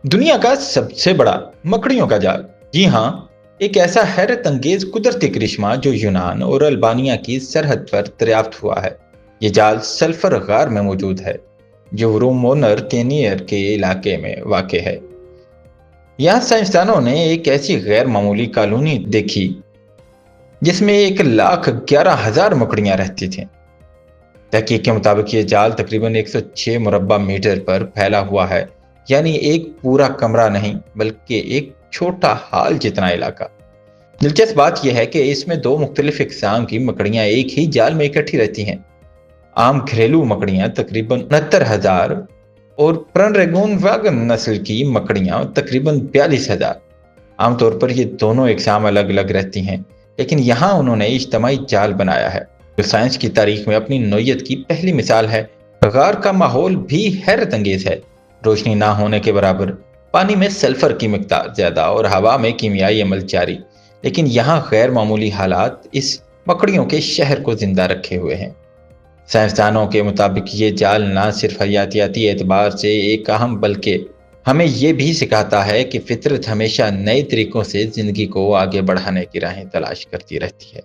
दुनिया का सबसे बड़ा मकड़ियों का जाल। जी हाँ, एक ऐसा हैरत अंगेज कुदरती करिश्मा जो यूनान और अल्बानिया की सरहद पर दरियाफ्त हुआ है। ये जाल सल्फर गार में मौजूद है, जो रोमोनर केनियर के इलाके में वाक़ है। यहाँ साइंसदानों ने एक ऐसी गैर मामूली कॉलोनी देखी जिसमें 1,11,000 मकड़ियाँ रहती थीं। तहकीक के मुताबिक ये जाल तकरीबन 106 मुरब्बा मीटर पर फैला हुआ है, यानी एक पूरा कमरा नहीं बल्कि एक छोटा हाल जितना इलाका। दिलचस्प बात यह है कि इसमें दो मुख्तलिफ इकसाम की मकड़ियाँ एक ही जाल में इकट्ठी रहती हैं। आम घरेलू मकड़ियाँ तकरीबन 69,000 और प्रनरेगोन वैगन नस्ल की मकड़ियाँ तकरीबन 42,000। आमतौर पर ये दोनों इकसाम अलग अलग रहती हैं, लेकिन यहाँ उन्होंने इज्तमाही जाल बनाया है, जो साइंस की तारीख में अपनी नौयत की पहली मिसाल है। गार का माहौल भी हैरत अंगेज है। रोशनी ना होने के बराबर, पानी में सल्फर की मिकदार ज्यादा और हवा में कीमियाई अमल जारी, लेकिन यहाँ गैर मामूली हालात इस मकड़ियों के शहर को जिंदा रखे हुए हैं। साइंसदानों के मुताबिक ये जाल न सिर्फ हयातियाती एतबार से एक अहम बल्कि हमें ये भी सिखाता है कि फितरत हमेशा नए तरीकों से जिंदगी को आगे बढ़ाने की राहें तलाश करती रहती है।